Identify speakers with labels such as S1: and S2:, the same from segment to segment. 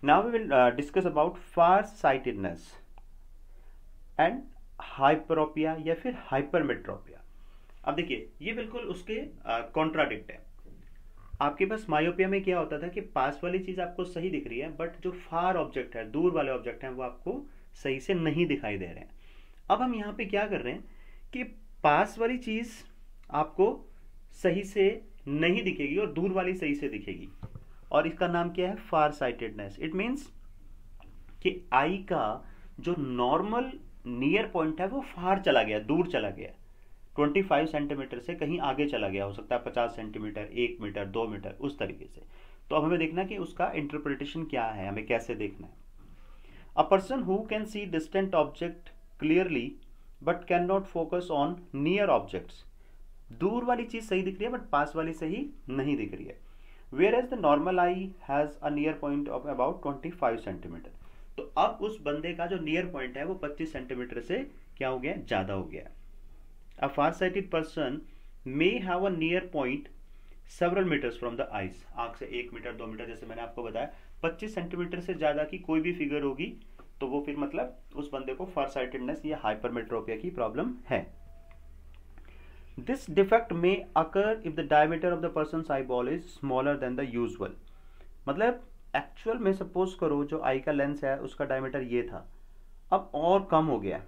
S1: Now we will discuss about far sightedness and hyperopia या फिर hypermetropia. अब देखिए ये बिल्कुल उसके कॉन्ट्राडिक्ट है। आपके पास मायोपिया में क्या होता था कि पास वाली चीज आपको सही दिख रही है बट जो फार ऑब्जेक्ट है, दूर वाले ऑब्जेक्ट हैं, वो आपको सही से नहीं दिखाई दे रहे हैं। अब हम यहाँ पे क्या कर रहे हैं कि पास वाली चीज आपको सही से नहीं दिखेगी और दूर वाली सही से दिखेगी, और इसका नाम क्या है? फार साइटेडनेस। इट मीन्स कि आई का जो नॉर्मल नियर पॉइंट है वो फार चला गया, दूर चला गया, 25 सेंटीमीटर से कहीं आगे चला गया, हो सकता है 50 सेंटीमीटर, 1 मीटर, 2 मीटर, उस तरीके से। तो अब हमें देखना कि उसका इंटरप्रिटेशन क्या है, हमें कैसे देखना है। A person who can see distant object clearly but can not focus on near objects. दूर वाली चीज सही दिख रही है बट पास वाली सही नहीं दिख रही है। Whereas the normal eye has a near point of about 25 centimetre. तो अब उस बंदे का जो नियर पॉइंट है वो 25 सेंटीमीटर से क्या हो गया? ज्यादा हो गया। A far sighted person may have a near point several metres from the eyes. आंख से 1 मीटर 2 मीटर, जैसे मैंने आपको बताया 25 सेंटीमीटर से ज्यादा की कोई भी फिगर होगी तो वो फिर मतलब उस बंदे को फार साइटेडनेस या हाइपरमेट्रोपिया की प्रॉब्लम है। This defect may occur if the diameter of the person's eyeball is smaller than the usual। मतलब एक्चुअल में सपोज करो जो आई का लेंस है उसका डायमीटर ये था, अब और कम हो गया,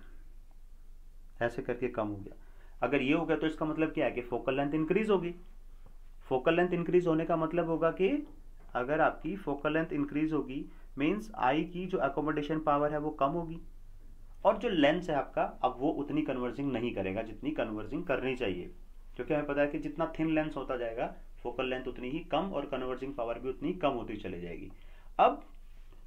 S1: ऐसे करके कम हो गया। अगर ये हो गया तो इसका मतलब क्या है कि फोकल लेंथ इंक्रीज होगी। फोकल लेंथ इंक्रीज होने का मतलब होगा कि अगर आपकी फोकल लेंथ इंक्रीज होगी मीन्स आई की जो अकोमोडेशन पावर है वो कम होगी, और जो लेंस है आपका अब वो उतनी कन्वर्जिंग नहीं करेगा जितनी कन्वर्जिंग करनी चाहिए, क्योंकि हमें पता है कि जितना थिन लेंस होता जाएगा फोकल लेंथ उतनी ही कम और कन्वर्जिंग पावर भी उतनी कम होती चली जाएगी। अब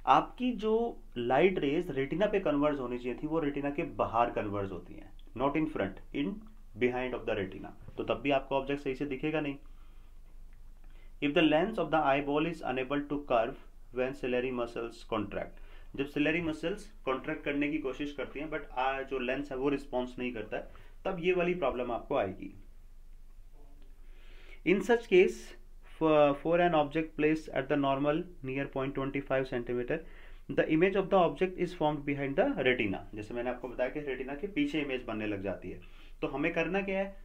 S1: आपकी जो लाइट रेज रेटिना पे कन्वर्ज होनी चाहिए थी वो रेटिना के बाहर कन्वर्ज होती हैं, not in front, in behind of the retina, तो तब भी आपको ऑब्जेक्ट सही से दिखेगा नहीं। If the lens of the eyeball is unable to curve when ciliary muscles contract. जब सिलेरी मसल्स कॉन्ट्रैक्ट करने की कोशिश करती हैं बट जो लेंस है वो रिस्पॉन्स नहीं करता है, तब ये वाली प्रॉब्लम आपको आएगी। In such case for an object place at the normal near point 25 centimetre the image of the object is formed behind the retina. जैसे मैंने आपको बताया कि रेटिना के पीछे इमेज बनने लग जाती है, तो हमें करना क्या है?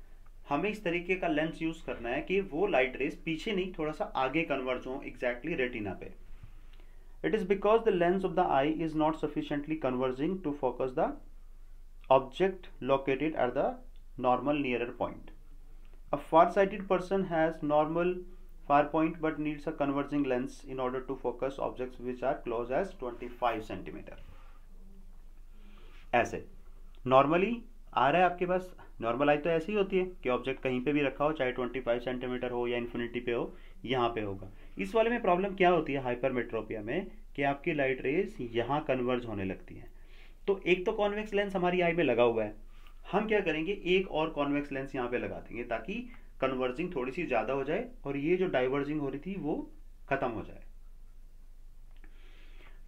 S1: हमें इस तरीके का लेंस यूज करना है कि वो लाइट रेज पीछे नहीं थोड़ा सा आगे कन्वर्ज हो एग्जैक्टली रेटिना पे। It is because the lens of the eye is not sufficiently converging to focus the object located at the normal nearer point. A far-sighted person has normal far point but needs a converging lens in order to focus objects which are close as 25 centimeter. ऐसे normally आ रहा है आपके पास, normal आई तो ऐसी ही होती है कि object कहीं पे भी रखा हो, चाहे 25 सेंटीमीटर हो या इन्फिनिटी पे हो, यहाँ पे होगा। इस वाले में प्रॉब्लम क्या होती है हाइपरमेट्रोपिया में कि आपकी लाइट रेज यहाँ कन्वर्ज होने लगती हैं। तो एक तो कॉन्वेक्स लेंस हमारी आई में लगा हुआ है, हम क्या करेंगे एक और कॉन्वेक्स लेंस यहाँ पे लगा देंगे ताकि कन्वर्जिंग थोड़ी सी ज्यादा हो जाए और ये जो डाइवर्जिंग हो रही थी वो खत्म हो जाए।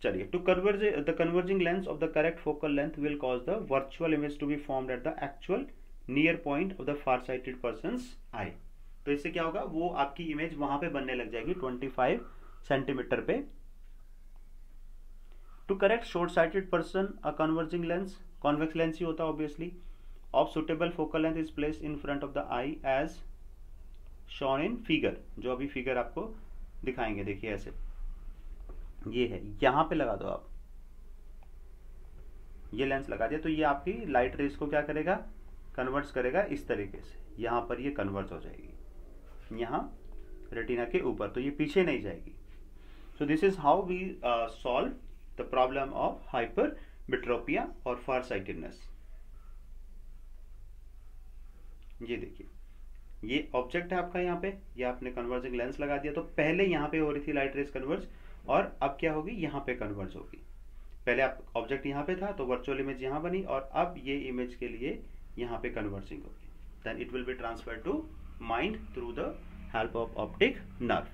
S1: चलिए, to converge the converging lens of the correct focal length will cause the virtual image to be formed at the actual near point of the far sighted person's eye. तो इससे क्या होगा? वो आपकी इमेज वहां पे बनने लग जाएगी 25 सेंटीमीटर पे। To correct short sighted person a converging lens, convex lens ही होता है obviously, of suitable focal length is placed in front of the eye as shown in figure. जो अभी फिगर आपको दिखाएंगे, देखिए ऐसे ये है, यहां पे लगा दो आप, ये लेंस लगा दिया तो ये आपकी लाइट रेज को क्या करेगा? कन्वर्ट करेगा इस तरीके से, यहां पर ये कन्वर्ट हो जाएगी यहां रेटिना के ऊपर, तो ये पीछे नहीं जाएगी। So this is how we solve the problem of hypermetropia और फार साइटेडनेस। ये देखिए ये ऑब्जेक्ट है आपका, यहाँ पे ये आपने कन्वर्जिंग लेंस लगा दिया, तो पहले यहाँ पे हो रही थी लाइट रेज कन्वर्ज और अब क्या होगी? यहाँ पे कन्वर्ज होगी। पहले आप ऑब्जेक्ट यहाँ पे था तो वर्चुअल इमेज यहाँ बनी और अब ये इमेज के लिए यहाँ पे कन्वर्जिंग होगी, then it will be transferred to mind through the help of optic nerve.